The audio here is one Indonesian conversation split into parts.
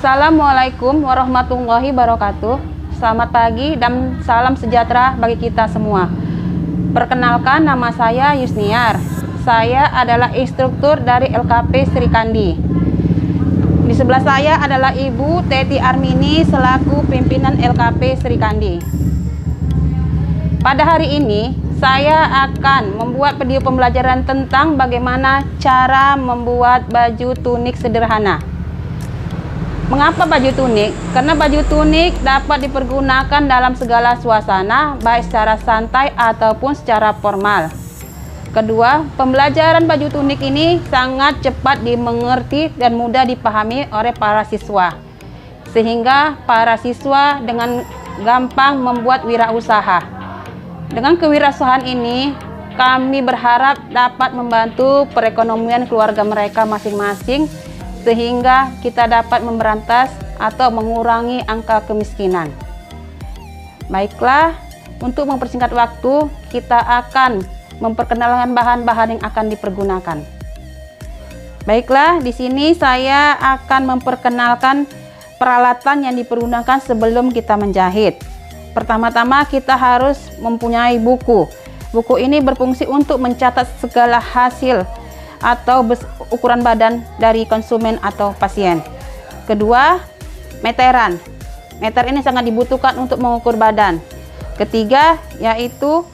Assalamualaikum warahmatullahi wabarakatuh. Selamat pagi dan salam sejahtera bagi kita semua. Perkenalkan, nama saya Yusniar. Saya adalah instruktur dari LKP Sri Kandi. Di sebelah saya adalah Ibu Teti Armini selaku pimpinan LKP Sri Kandi. Pada hari ini saya akan membuat video pembelajaran tentang bagaimana cara membuat baju tunik sederhana. Mengapa baju tunik? Karena baju tunik dapat dipergunakan dalam segala suasana, baik secara santai ataupun secara formal. Kedua, pembelajaran baju tunik ini sangat cepat dimengerti dan mudah dipahami oleh para siswa, sehingga para siswa dengan gampang membuat wirausaha. Dengan kewirausahaan ini, kami berharap dapat membantu perekonomian keluarga mereka masing-masing, sehingga kita dapat memberantas atau mengurangi angka kemiskinan. Baiklah, untuk mempersingkat waktu, kita akan memperkenalkan bahan-bahan yang akan dipergunakan. Baiklah, di sini saya akan memperkenalkan peralatan yang dipergunakan sebelum kita menjahit. Pertama-tama kita harus mempunyai buku. Buku ini berfungsi untuk mencatat segala hasil atau ukuran badan dari konsumen atau pasien. Kedua, meteran. Meter ini sangat dibutuhkan untuk mengukur badan. Ketiga, yaitu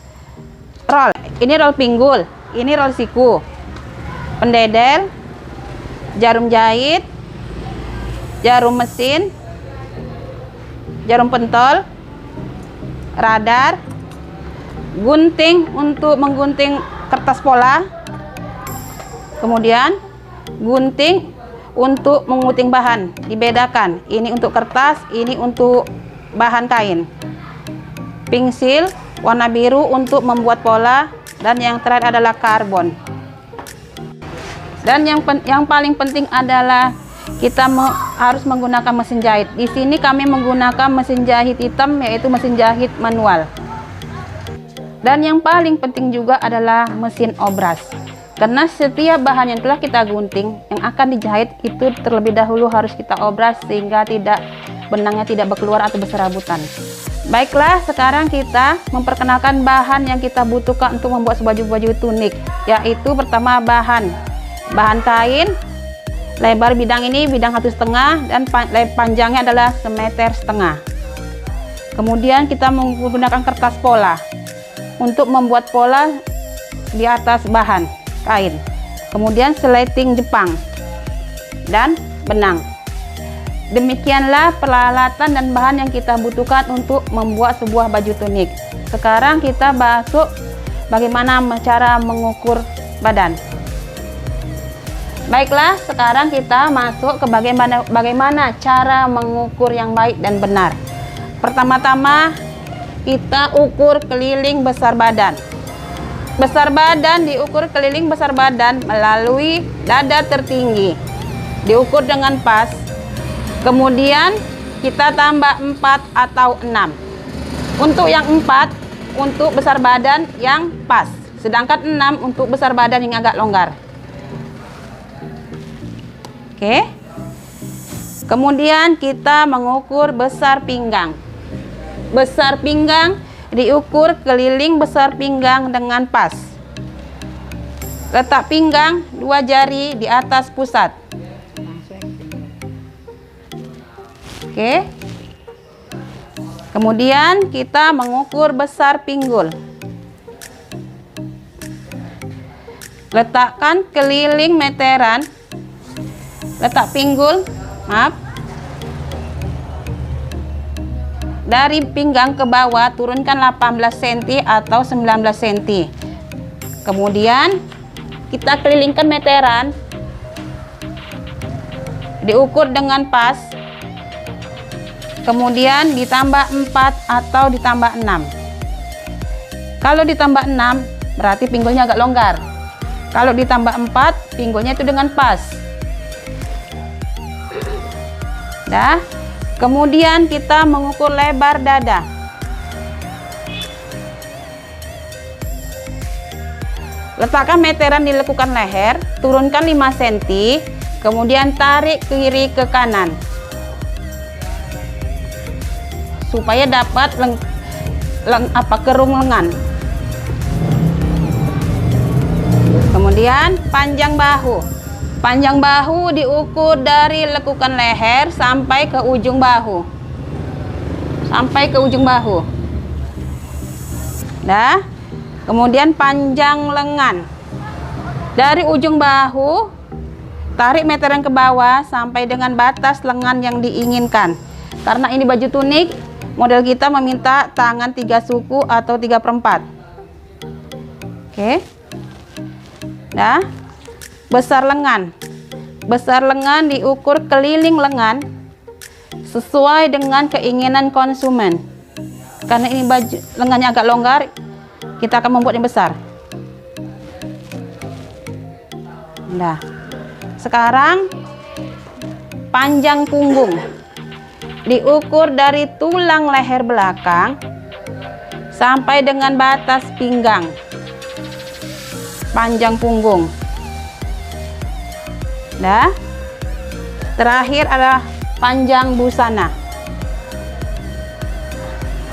roll. Ini roll pinggul, ini roll siku, pendedel, jarum jahit, jarum mesin, jarum pentol, radar, gunting untuk menggunting kertas pola, kemudian gunting untuk mengunting bahan, dibedakan. Ini untuk kertas, ini untuk bahan kain. Pensil warna biru untuk membuat pola, dan yang terakhir adalah karbon. Dan yang paling penting adalah kita harus menggunakan mesin jahit. Di sini kami menggunakan mesin jahit hitam, yaitu mesin jahit manual. Dan yang paling penting juga adalah mesin obras. Karena setiap bahan yang telah kita gunting yang akan dijahit itu terlebih dahulu harus kita obras sehingga benangnya tidak berkeluar atau berserabutan. Baiklah, sekarang kita memperkenalkan bahan yang kita butuhkan untuk membuat baju-baju tunik, yaitu pertama bahan kain. Lebar bidang ini bidang 1,5 dan panjangnya adalah 1,5 meter. Kemudian kita menggunakan kertas pola untuk membuat pola di atas bahan kain. Kemudian seleting Jepang dan benang. Demikianlah peralatan dan bahan yang kita butuhkan untuk membuat sebuah baju tunik. Sekarang kita masuk bagaimana cara mengukur badan. Baiklah, sekarang kita masuk ke bagaimana cara mengukur yang baik dan benar. Pertama-tama kita ukur keliling besar badan. Besar badan diukur keliling besar badan melalui dada tertinggi. Diukur dengan pas. Kemudian kita tambah 4 atau 6. Untuk yang 4 untuk besar badan yang pas. Sedangkan 6 untuk besar badan yang agak longgar. Oke. Kemudian kita mengukur besar pinggang. Besar pinggang diukur keliling besar pinggang dengan pas. Letak pinggang 2 jari di atas pusat. Oke. Kemudian kita mengukur besar pinggul. Letakkan keliling meteran. Letak pinggul, dari pinggang ke bawah turunkan 18 cm atau 19 cm. Kemudian kita kelilingkan meteran, diukur dengan pas. Kemudian ditambah 4 atau ditambah 6. Kalau ditambah 6 berarti pinggulnya agak longgar. Kalau ditambah 4 pinggulnya itu dengan pas. Dah. Kemudian kita mengukur lebar dada. Letakkan meteran di lekukan leher, turunkan 5 cm, kemudian tarik kiri ke kanan. supaya dapat kerung lengan. Kemudian panjang bahu. Panjang bahu diukur dari lekukan leher sampai ke ujung bahu. Sampai ke ujung bahu. Nah, kemudian panjang lengan. Dari ujung bahu, tarik meteran ke bawah sampai dengan batas lengan yang diinginkan. Karena ini baju tunik, model kita meminta tangan 3 suku atau 3/4. Oke. Nah, besar lengan. Besar lengan diukur keliling lengan sesuai dengan keinginan konsumen. Karena ini baju lengannya agak longgar, kita akan membuat yang besar. Nah, sekarang panjang punggung diukur dari tulang leher belakang sampai dengan batas pinggang. Panjang punggung. Nah, terakhir adalah panjang busana.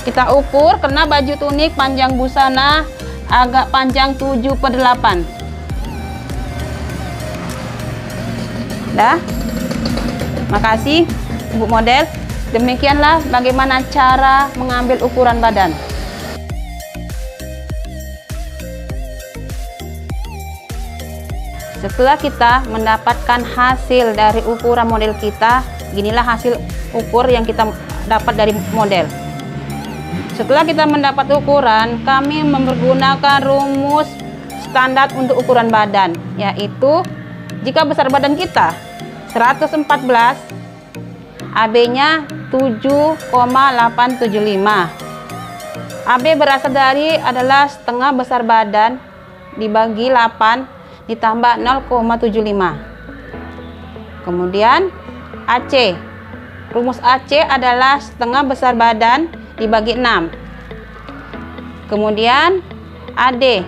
Kita ukur karena baju tunik panjang busana agak panjang 7/8. Dah. Makasih Ibu model. Demikianlah bagaimana cara mengambil ukuran badan. Setelah kita mendapatkan hasil dari ukuran model kita, ginilah hasil ukur yang kita dapat dari model. Setelah kita mendapat ukuran, kami menggunakan rumus standar untuk ukuran badan, yaitu jika besar badan kita 114, AB-nya 7,875. AB berasal dari adalah setengah besar badan dibagi 8 ditambah 0,75. Kemudian AC. Rumus AC adalah setengah besar badan dibagi 6. Kemudian AD.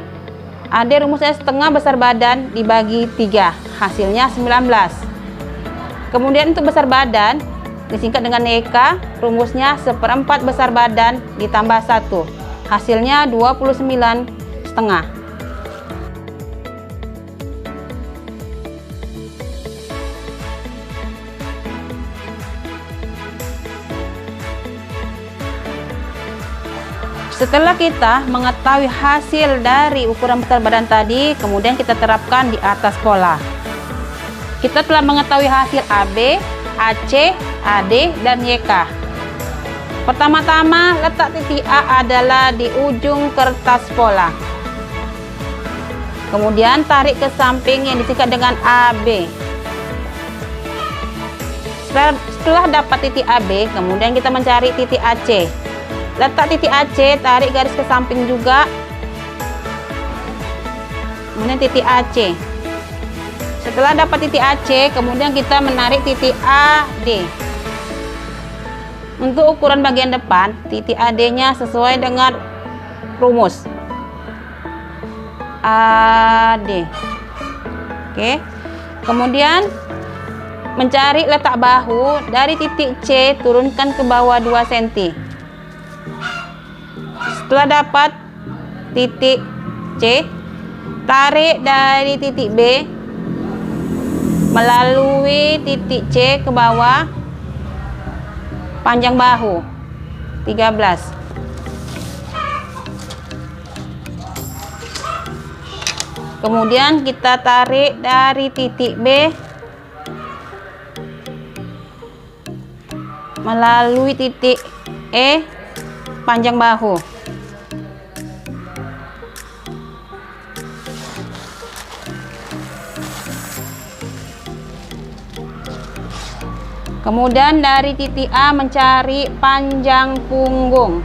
AD rumusnya setengah besar badan dibagi 3. Hasilnya 19. Kemudian untuk besar badan disingkat dengan YK, rumusnya 1/4 besar badan ditambah 1. Hasilnya 29,5. Setelah kita mengetahui hasil dari ukuran besar badan tadi, kemudian kita terapkan di atas pola. Kita telah mengetahui hasil AB, AC, AD, dan YK. Pertama-tama, letak titik A adalah di ujung kertas pola. Kemudian tarik ke samping yang disingkat dengan AB. Setelah dapat titik AB, kemudian kita mencari titik AC. Letak titik AC, tarik garis ke samping juga. Kemudian titik AC. Setelah dapat titik AC, kemudian kita menarik titik AD. Untuk ukuran bagian depan, titik AD-nya sesuai dengan rumus AD. Oke. Kemudian mencari letak bahu dari titik C, turunkan ke bawah 2 cm. Setelah dapat titik C, tarik dari titik B melalui titik C ke bawah, panjang bahu 13. Kemudian kita tarik dari titik B melalui titik E, panjang bahu. Kemudian dari titik A mencari panjang punggung.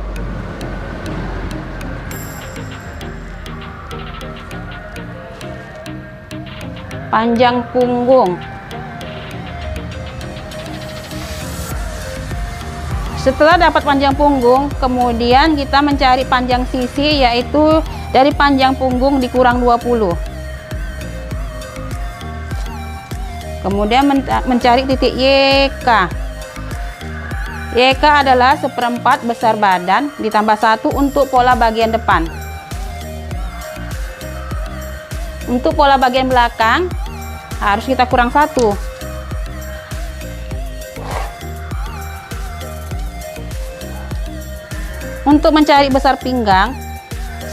Panjang punggung. Setelah dapat panjang punggung, kemudian kita mencari panjang sisi, yaitu dari panjang punggung dikurang 20. Kemudian mencari titik YK. YK adalah 1/4 besar badan ditambah 1 untuk pola bagian depan. Untuk pola bagian belakang harus kita kurang 1. Untuk mencari besar pinggang,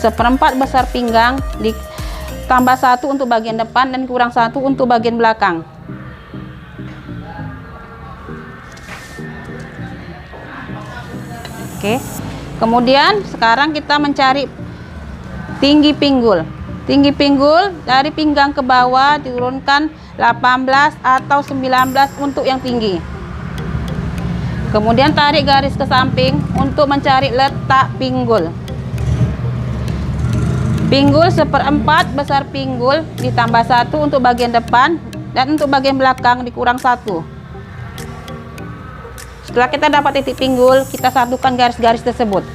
1/4 besar pinggang ditambah 1 untuk bagian depan dan kurang 1 untuk bagian belakang. Oke, kemudian sekarang kita mencari tinggi pinggul. Tinggi pinggul dari pinggang ke bawah diturunkan 18 atau 19 untuk yang tinggi. Kemudian tarik garis ke samping untuk mencari letak pinggul. Pinggul 1/4 besar pinggul ditambah 1 untuk bagian depan dan untuk bagian belakang dikurang 1. Setelah kita dapat titik pinggul, kita satukan garis-garis tersebut.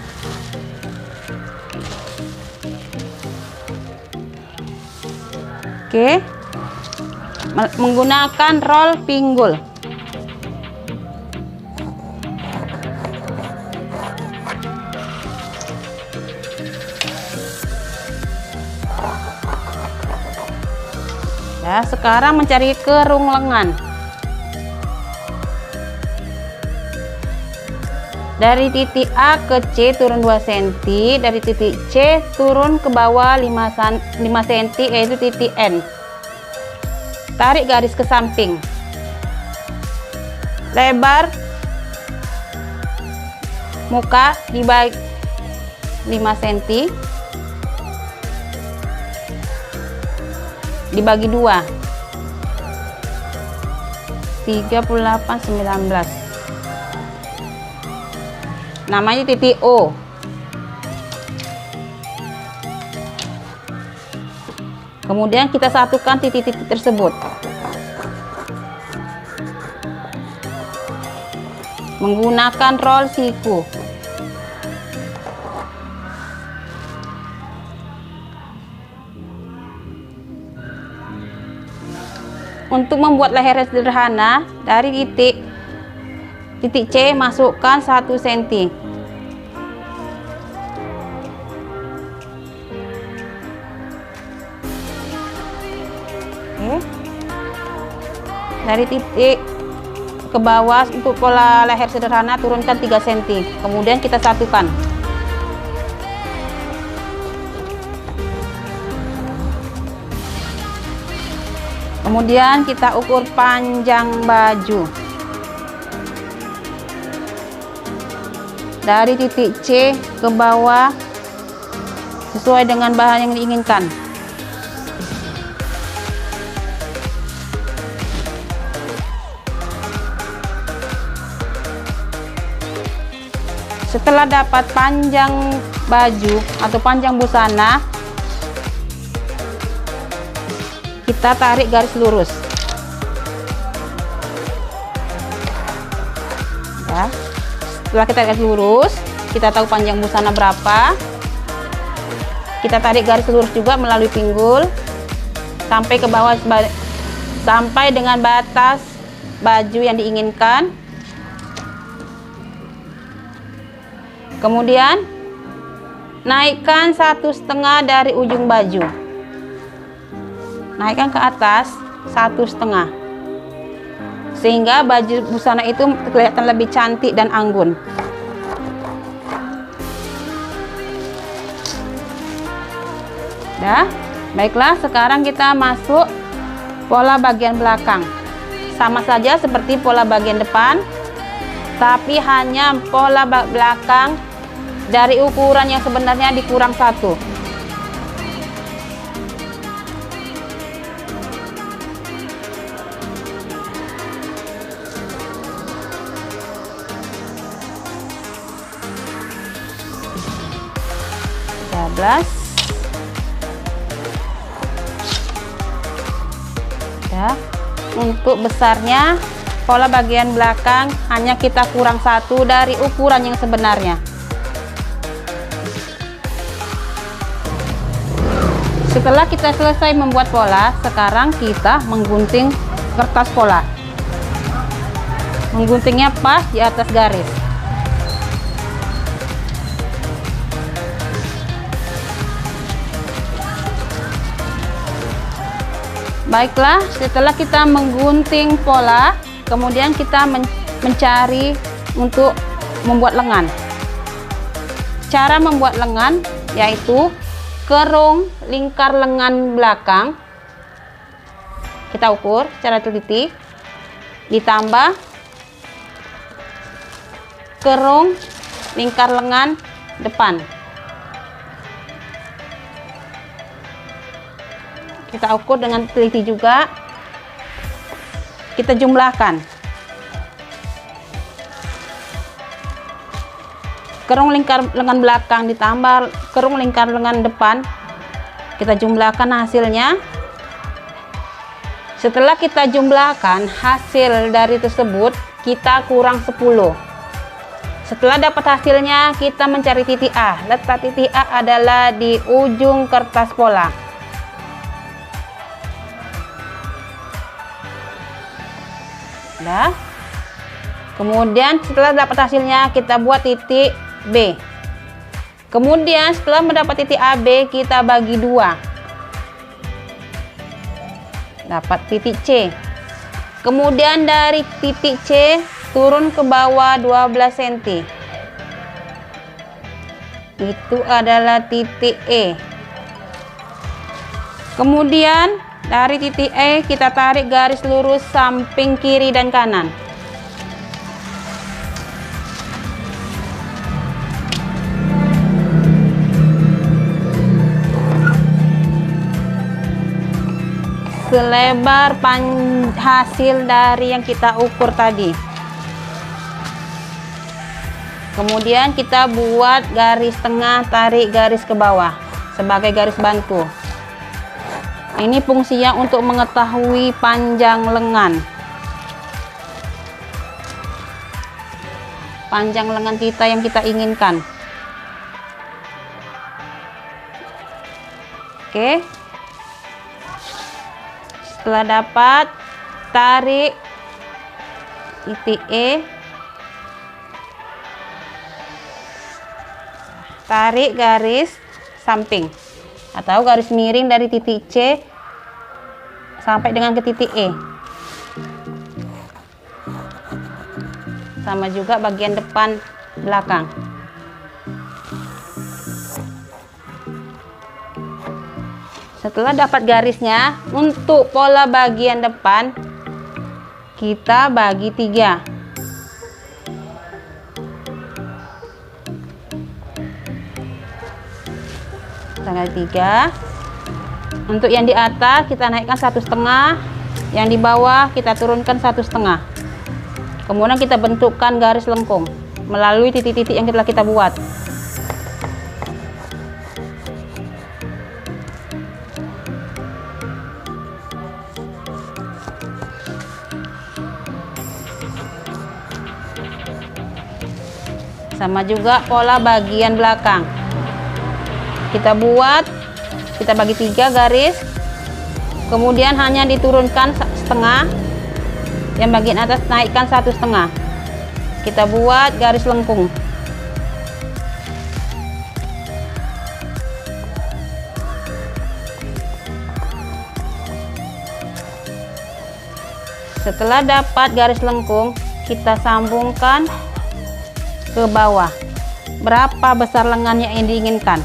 Oke, menggunakan roll pinggul. Ya, sekarang mencari kerung lengan. Dari titik A ke C turun 2 cm, dari titik C turun ke bawah 5 cm, yaitu titik N. Tarik garis ke samping. Lebar muka dibagi 5 cm, dibagi 2, 38, 19. Namanya titik O. Kemudian kita satukan titik-titik tersebut menggunakan roll siku. Untuk membuat leher sederhana, dari titik C masukkan 1 cm. Oke. Dari titik ke bawah untuk pola leher sederhana turunkan 3 cm. Kemudian kita satukan. Kemudian kita ukur panjang baju. Dari titik C ke bawah sesuai dengan bahan yang diinginkan. Setelah dapat panjang baju atau panjang busana, kita tarik garis lurus. Ya. Setelah kita garis lurus, kita tahu panjang busana berapa. Kita tarik garis lurus juga melalui pinggul sampai ke bawah, sampai dengan batas baju yang diinginkan. Kemudian naikkan 1/2 dari ujung baju. Naikkan ke atas 1/2. Sehingga baju busana itu kelihatan lebih cantik dan anggun. Ya, baiklah, sekarang kita masuk pola bagian belakang. Sama saja seperti pola bagian depan, tapi hanya pola belakang dari ukuran yang sebenarnya dikurang 1. Ya, untuk besarnya pola bagian belakang hanya kita kurang 1 dari ukuran yang sebenarnya. Setelah kita selesai membuat pola, sekarang kita menggunting kertas pola. Mengguntingnya pas di atas garis. Baiklah, setelah kita menggunting pola, kemudian kita mencari untuk membuat lengan. Cara membuat lengan yaitu kerung lingkar lengan belakang kita ukur secara teliti, ditambah kerung lingkar lengan depan. Kita ukur dengan teliti juga, kita jumlahkan kerung lingkar lengan belakang ditambah kerung lingkar lengan depan, kita jumlahkan hasilnya. Setelah kita jumlahkan hasil dari tersebut, kita kurang 10. Setelah dapat hasilnya, kita mencari titik A. Letak titik A adalah di ujung kertas pola. Nah, kemudian setelah dapat hasilnya, kita buat titik B. Kemudian setelah mendapat titik AB, kita bagi 2, dapat titik C. Kemudian dari titik C turun ke bawah 12 cm, itu adalah titik E. Kemudian dari titik E kita tarik garis lurus samping kiri dan kanan. Selebar hasil dari yang kita ukur tadi. Kemudian kita buat garis tengah, tarik garis ke bawah sebagai garis bantu. Ini fungsinya untuk mengetahui panjang lengan. Panjang lengan kita yang kita inginkan. Oke. Setelah dapat, tarik titik E, tarik garis samping atau garis miring dari titik C sampai dengan ke titik E. Sama juga bagian depan belakang. Setelah dapat garisnya, untuk pola bagian depan kita bagi 3. Tanggal 3. Untuk yang di atas kita naikkan 1,5, yang di bawah kita turunkan 1,5. Kemudian kita bentukkan garis lengkung melalui titik-titik yang telah kita buat. Sama juga pola bagian belakang. Kita buat, kita bagi 3 garis, kemudian hanya diturunkan 1,5, yang bagian atas naikkan 1,5. Kita buat garis lengkung. Setelah dapat garis lengkung, kita sambungkan ke bawah. Berapa besar lengannya yang diinginkan?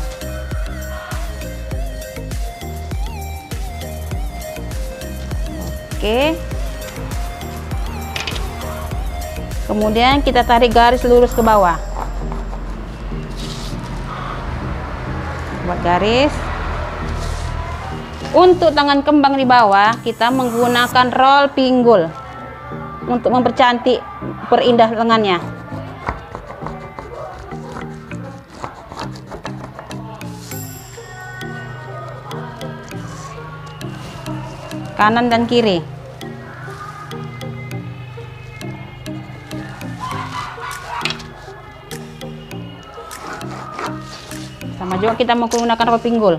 Oke. Kemudian kita tarik garis lurus ke bawah. Buat garis. Untuk tangan kembang di bawah, kita menggunakan roll pinggul untuk mempercantik, perindah lengannya. Kanan dan kiri. Sama juga kita menggunakan roll pinggul.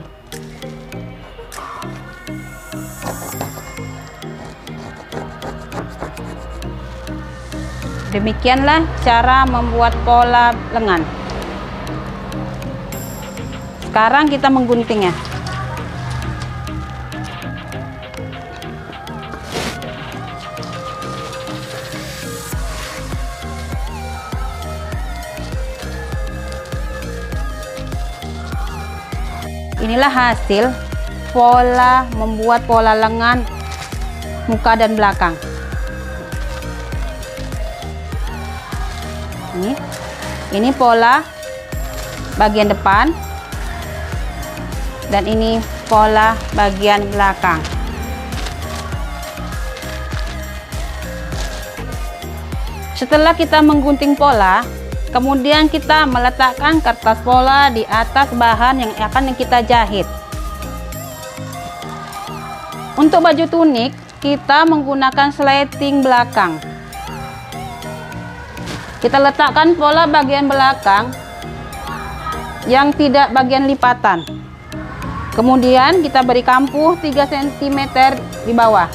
Demikianlah cara membuat pola lengan. Sekarang kita mengguntingnya. Inilah hasil membuat pola lengan, muka dan belakang. Ini pola bagian depan dan ini pola bagian belakang. Setelah kita menggunting pola, kemudian kita meletakkan kertas pola di atas bahan yang akan kita jahit. Untuk baju tunik, kita menggunakan sleting belakang. Kita letakkan pola bagian belakang yang tidak bagian lipatan. Kemudian kita beri kampuh 3 cm di bawah.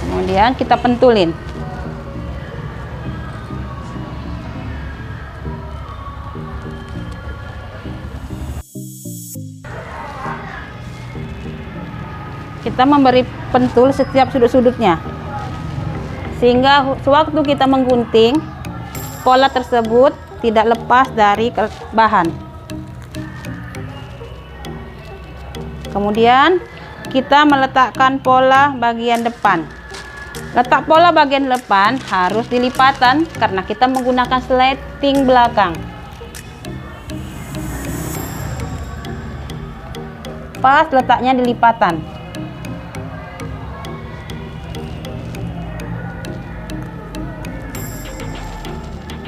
Kemudian kita pentulin. Kita memberi pentul setiap sudut-sudutnya, sehingga sewaktu kita menggunting, pola tersebut tidak lepas dari bahan. Kemudian kita meletakkan pola bagian depan. Letak pola bagian depan harus dilipatan karena kita menggunakan sleting belakang. Pas letaknya di lipatan.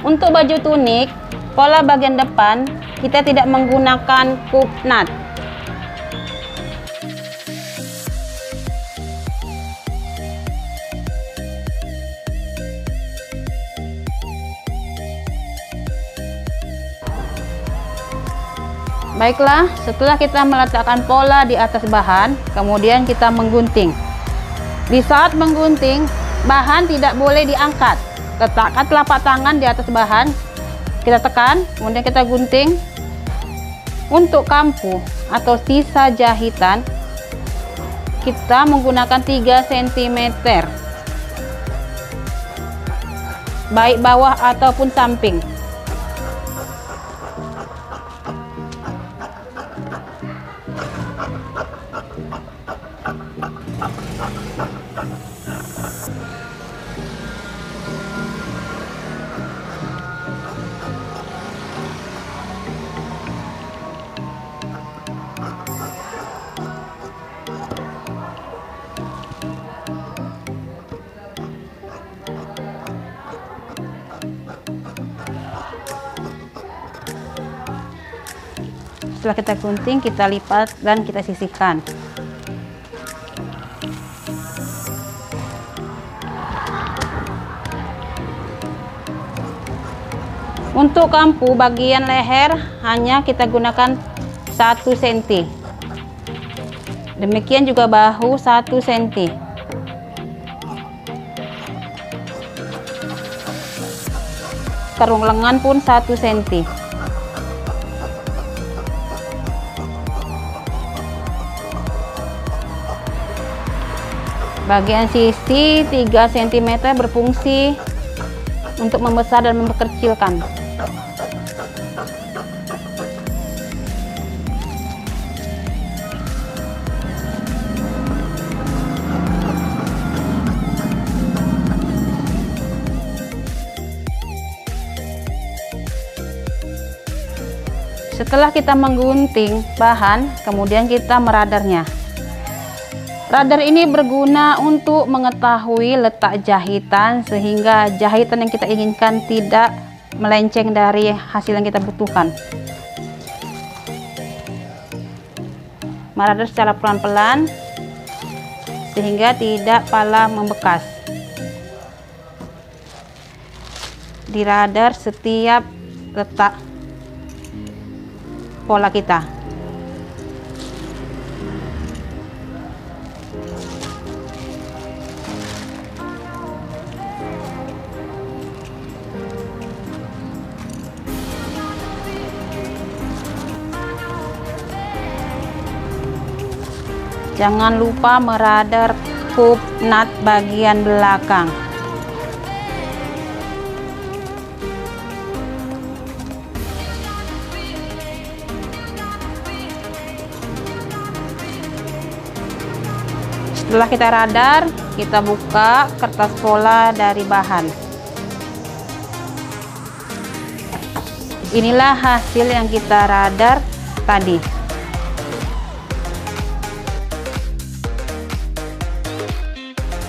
Untuk baju tunik, pola bagian depan kita tidak menggunakan cup nut. Baiklah, setelah kita meletakkan pola di atas bahan, kemudian kita menggunting. Di saat menggunting, bahan tidak boleh diangkat. Letakkan telapak tangan di atas bahan, kita tekan, kemudian kita gunting. Untuk kampuh atau sisa jahitan, kita menggunakan 3 cm, baik bawah ataupun samping. Setelah kita gunting, kita lipat dan kita sisihkan. Untuk kampuh bagian leher hanya kita gunakan 1 cm. Demikian juga bahu 1 cm. Kerung lengan pun 1 cm. Bagian sisi 3 cm berfungsi untuk membesar dan memperkecilkan. Setelah kita menggunting bahan, kemudian kita meradarnya. Radar ini berguna untuk mengetahui letak jahitan sehingga jahitan yang kita inginkan tidak melenceng dari hasil yang kita butuhkan. Meradar secara pelan-pelan sehingga tidak pala membekas. Diradar setiap letak pola kita. Jangan lupa meradar cup nut bagian belakang. Setelah kita radar, kita buka kertas pola dari bahan. Inilah hasil yang kita radar tadi.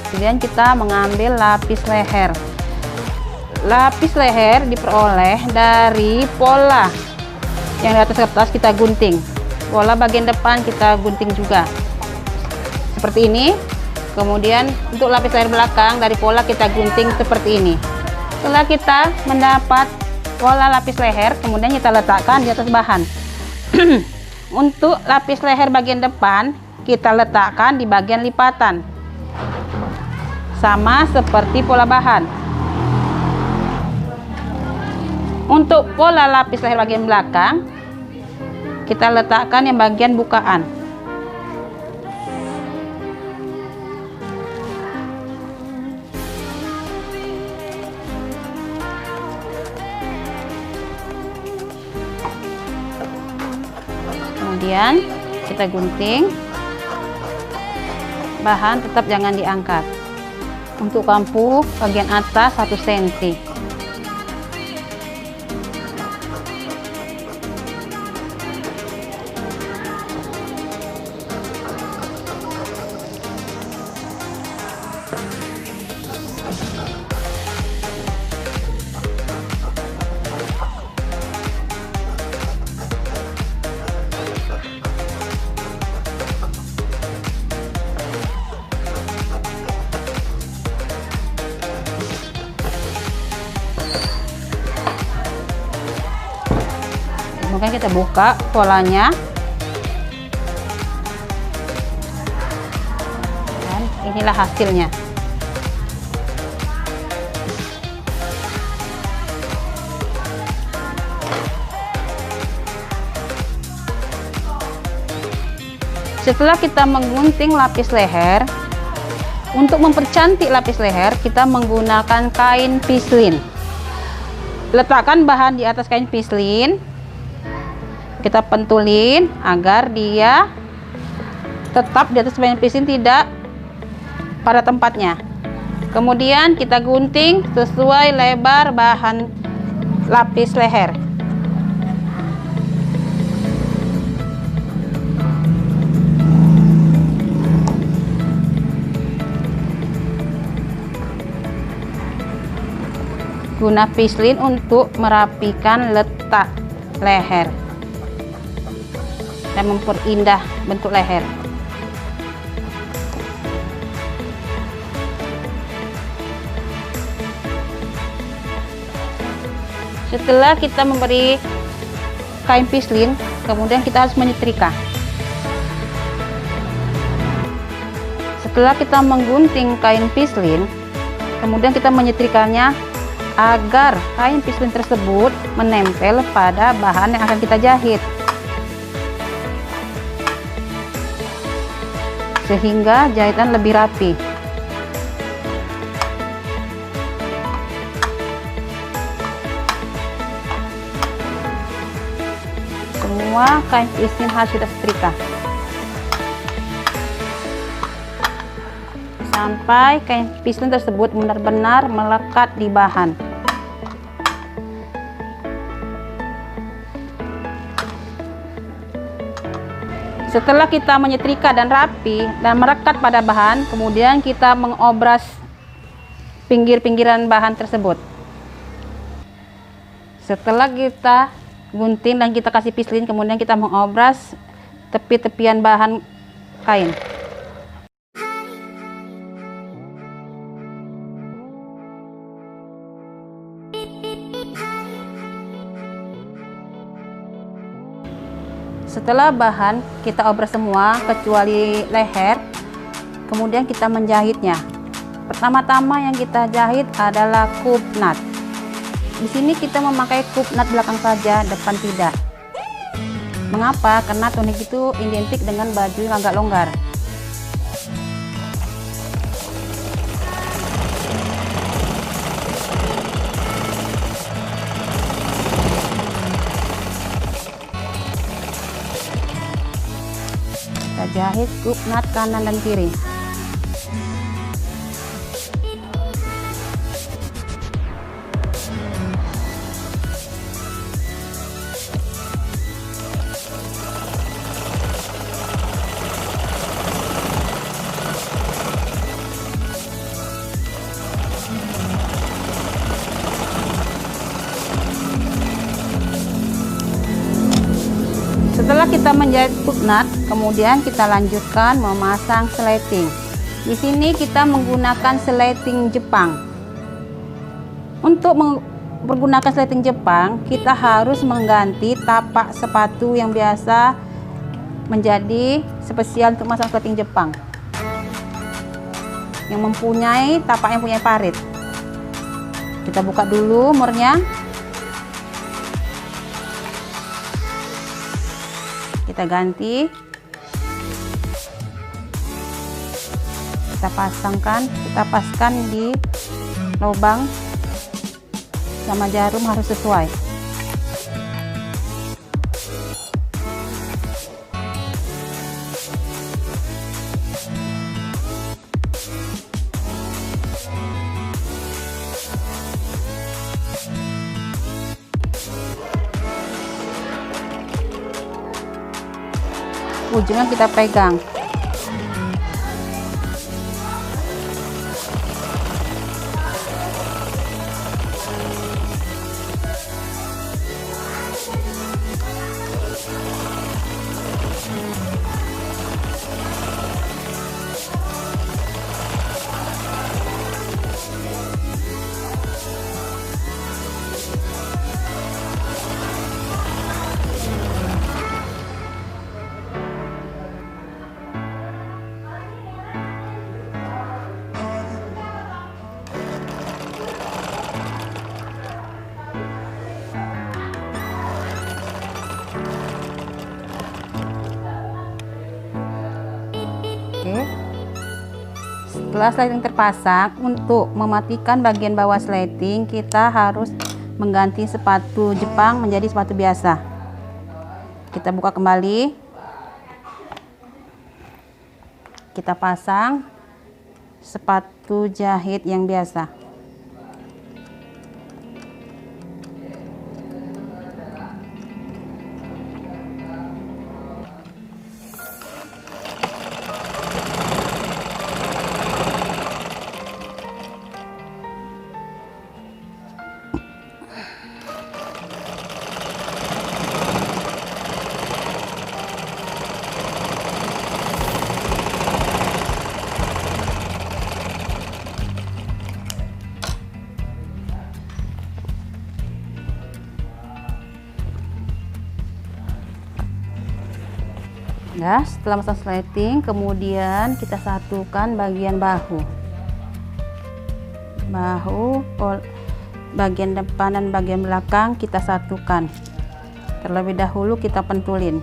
Kemudian kita mengambil lapis leher. Lapis leher diperoleh dari pola yang di atas kertas kita gunting. Pola bagian depan kita gunting juga. Seperti ini. Kemudian untuk lapis leher belakang dari pola kita gunting seperti ini. Setelah kita mendapat pola lapis leher, kemudian kita letakkan di atas bahan. Untuk lapis leher bagian depan kita letakkan di bagian lipatan, sama seperti pola bahan. Untuk pola lapis leher bagian belakang kita letakkan yang bagian bukaan. Kemudian kita gunting, bahan tetap jangan diangkat. Untuk kampu bagian atas 1 cm. Kemudian kita buka polanya, dan inilah hasilnya. Setelah kita menggunting lapis leher, untuk mempercantik lapis leher kita menggunakan kain pislin. Letakkan bahan di atas kain pislin, kita pentulin agar dia tetap di atas kain pislin, tidak pada tempatnya. Kemudian kita gunting sesuai lebar bahan lapis leher. Guna pislin untuk merapikan letak leher dan memperindah bentuk leher. Setelah kita memberi kain pislin, kemudian kita harus menyetrika. Setelah kita menggunting kain pislin, kemudian kita menyetrikanya agar kain pislin tersebut menempel pada bahan yang akan kita jahit, sehingga jahitan lebih rapi. Semua kain pislin harus kita setrika sampai kain pislin tersebut benar-benar melekat di bahan. Setelah kita menyetrika dan rapi dan merekat pada bahan, kemudian kita mengobras pinggir-pinggiran bahan tersebut. Setelah kita gunting dan kita kasih pislin, kemudian kita mengobras tepi-tepian bahan kain. Setelah bahan kita obras semua kecuali leher, kemudian kita menjahitnya. Pertama-tama yang kita jahit adalah kup nut. Di sini kita memakai kup nut belakang saja, depan tidak. Mengapa? Karena tunik itu identik dengan baju yang agak longgar. Kita jahit kup nut kanan dan kiri. kita menjahit footnut, kemudian kita lanjutkan memasang slating. Di sini kita menggunakan slating Jepang. Untuk menggunakan slating Jepang, kita harus mengganti tapak sepatu yang biasa menjadi spesial untuk masang slating Jepang, yang mempunyai tapak yang punya parit. Kita buka dulu murnya. Kita ganti, kita pasangkan, kita paskan di lubang sama jarum harus sesuai. Ujungnya kita pegang. Setelah slating terpasang, untuk mematikan bagian bawah slating kita harus mengganti sepatu Jepang menjadi sepatu biasa. Kita buka kembali, kita pasang sepatu jahit yang biasa. Ya, setelah masang slating, kemudian kita satukan bagian bahu, bagian depan dan bagian belakang kita satukan. Terlebih dahulu kita pentulin.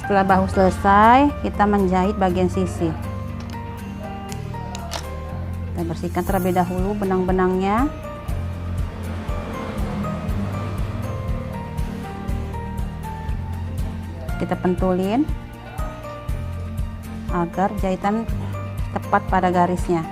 Setelah bahu selesai, kita menjahit bagian sisi. Kita bersihkan terlebih dahulu benang-benangnya. Kita pentulin agar jahitan tepat pada garisnya.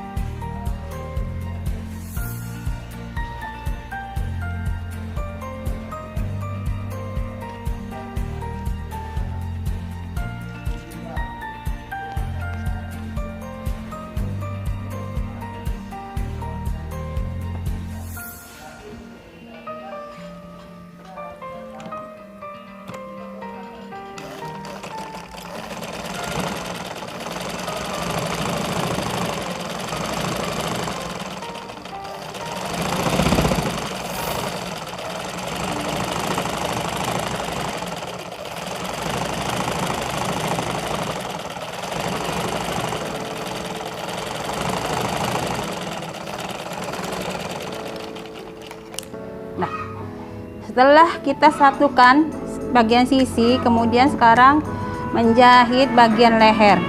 Setelah kita satukan bagian sisi, kemudian sekarang menjahit bagian leher.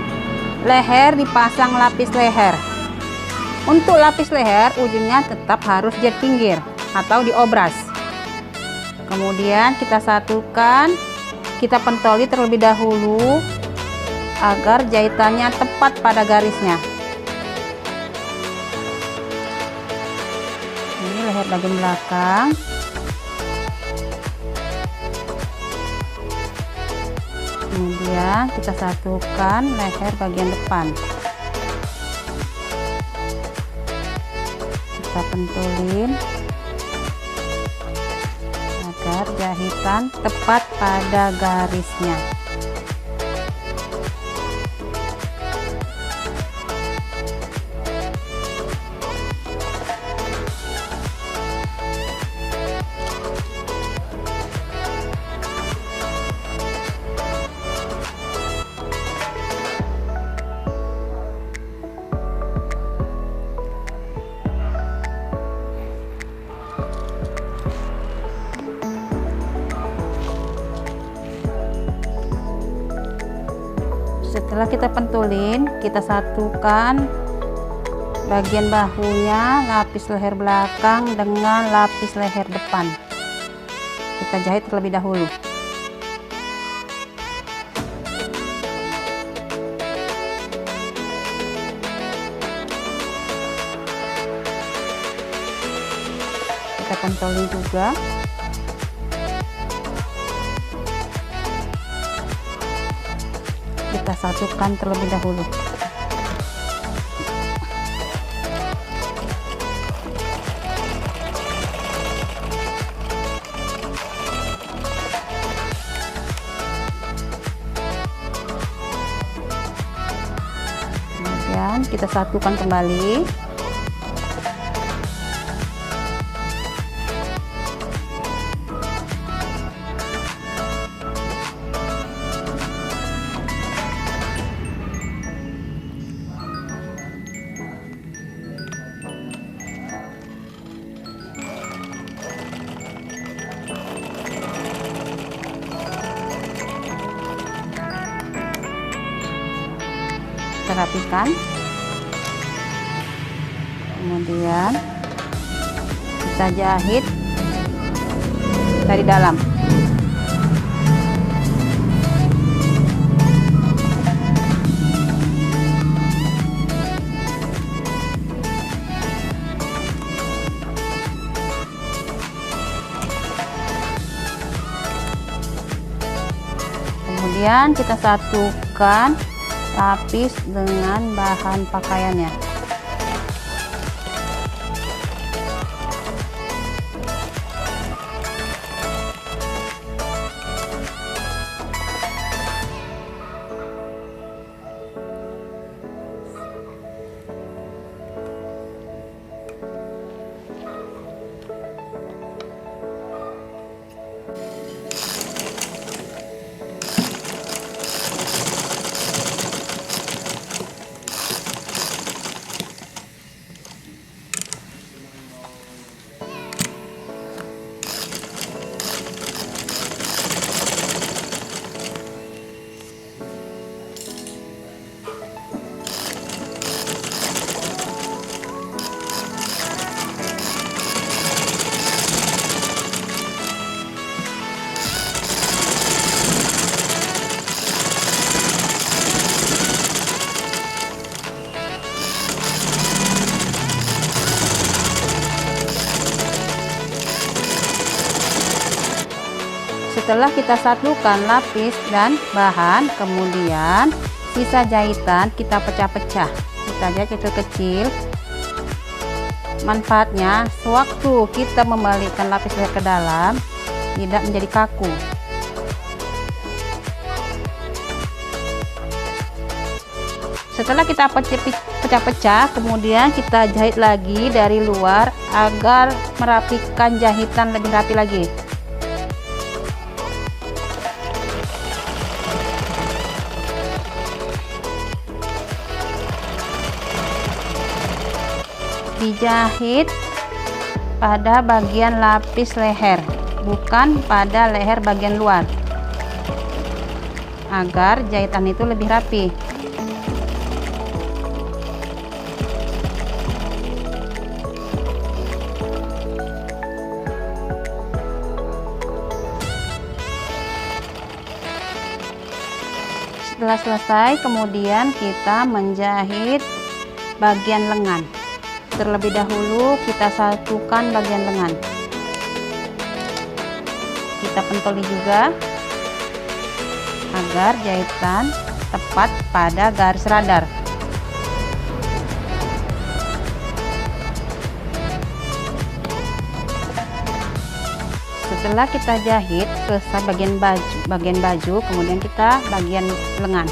Leher dipasang lapis leher. Untuk lapis leher ujungnya tetap harus jahit pinggir atau diobras. Kemudian kita satukan kita pentoli terlebih dahulu agar jahitannya tepat pada garisnya. Ini leher bagian belakang. Kemudian kita satukan leher bagian depan. Kita pentulin agar jahitan tepat pada garisnya. Setelah kita pentulin, kita satukan bagian bahunya, lapis leher belakang dengan lapis leher depan. Kita jahit terlebih dahulu. Kita pentulin juga. Kita satukan terlebih dahulu. Kemudian kita satukan kembali. Kita rapikan, kemudian kita jahit dari dalam. Kemudian kita satukan lapis dengan bahan pakaiannya. Setelah kita satukan lapis dan bahan, kemudian sisa jahitan kita pecah-pecah. Kita jahit kecil-kecil. Manfaatnya, sewaktu kita membalikkan lapis leher ke dalam, tidak menjadi kaku. Setelah kita pecah-pecah, kemudian kita jahit lagi dari luar agar merapikan jahitan lebih rapi lagi. Dijahit pada bagian lapis leher, bukan pada leher bagian luar, agar jahitan itu lebih rapi. Setelah selesai, kemudian kita menjahit bagian lengan. Terlebih dahulu kita satukan bagian lengan. Kita pentoli juga agar jahitan tepat pada garis radar. Setelah kita jahit selesai bagian baju, kemudian kita bagian lengan.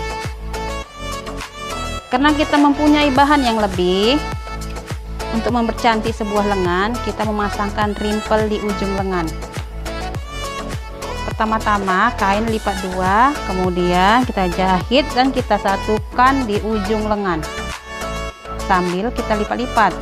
Karena kita mempunyai bahan yang lebih, untuk mempercantik sebuah lengan, kita memasangkan rimpel di ujung lengan. Pertama-tama kain lipat dua, kemudian kita jahit dan kita satukan di ujung lengan sambil kita lipat-lipat.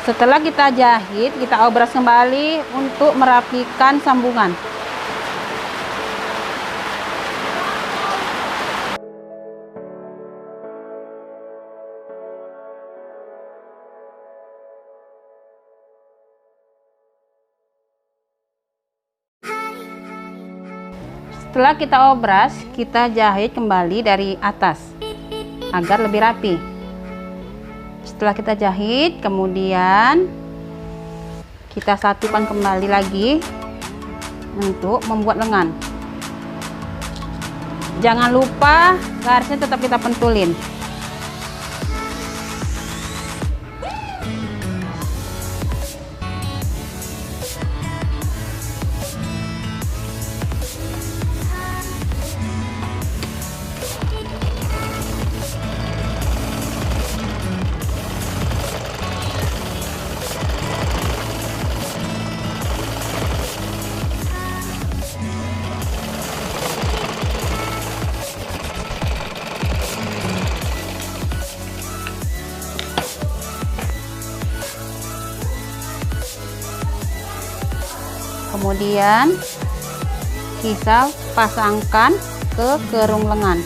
Setelah kita jahit, kita obras kembali untuk merapikan sambungan. Setelah kita obras, kita jahit kembali dari atas agar lebih rapi. Setelah kita jahit, kemudian kita satukan kembali lagi untuk membuat lengan. Jangan lupa garisnya tetap kita pentulin. Kemudian kita pasangkan ke kerung lengan.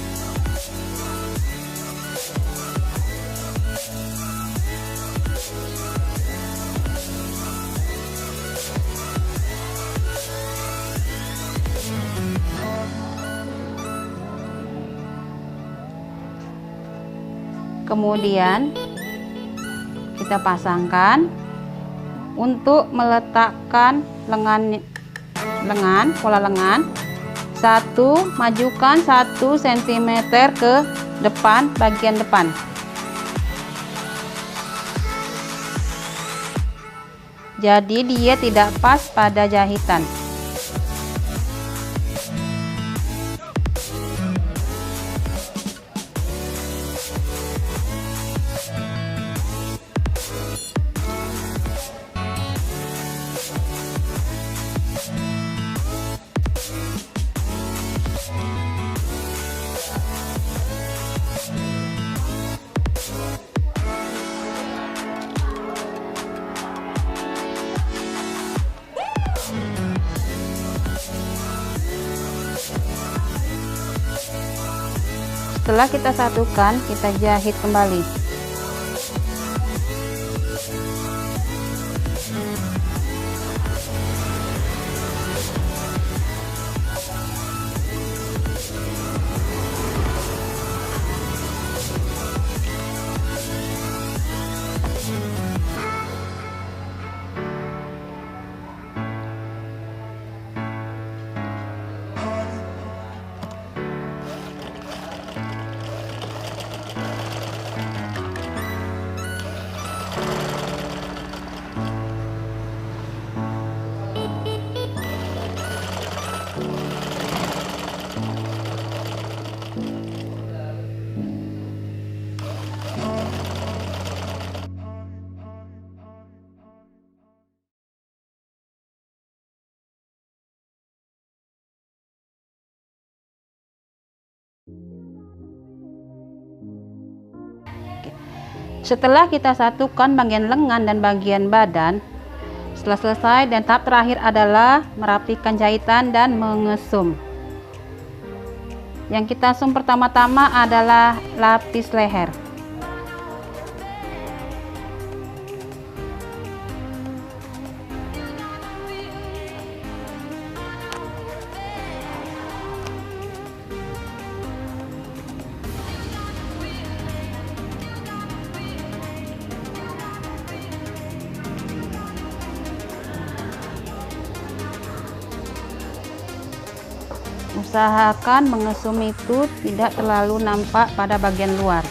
Kemudian kita pasangkan untuk meletakkan pola lengan. Satu, majukan 1 cm ke depan, bagian depan. Jadi dia tidak pas pada jahitan. Setelah kita satukan, kita jahit kembali. Setelah kita satukan bagian lengan dan bagian badan, setelah selesai, dan tahap terakhir adalah merapikan jahitan dan mengesum. Yang kita sum pertama-tama adalah lapis leher. Usahakan mengesum itu tidak terlalu nampak pada bagian luar.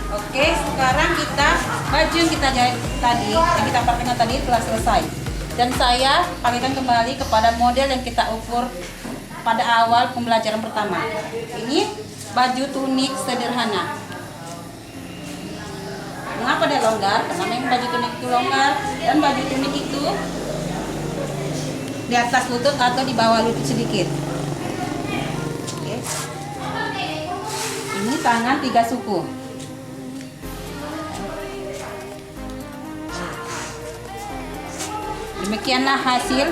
Oke, sekarang baju yang kita jahit tadi, yang kita pakainya tadi telah selesai. Dan saya pakaikan kembali kepada model yang kita ukur pada awal pembelajaran pertama. Ini baju tunik sederhana. Mengapa dia longgar? Karena memang baju tunik itu longgar, dan baju tunik itu di atas lutut atau di bawah lutut sedikit. Oke. Ini tangan 3 suku. Demikianlah hasil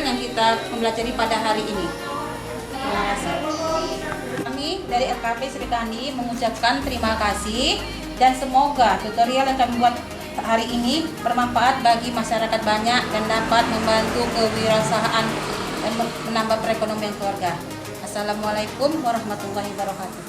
yang kita pelajari pada hari ini. Terima kasih. Kami dari LKP Sri Kandi mengucapkan terima kasih, dan semoga tutorial yang kami buat hari ini bermanfaat bagi masyarakat banyak dan dapat membantu kewirausahaan dan menambah perekonomian keluarga. Assalamualaikum warahmatullahi wabarakatuh.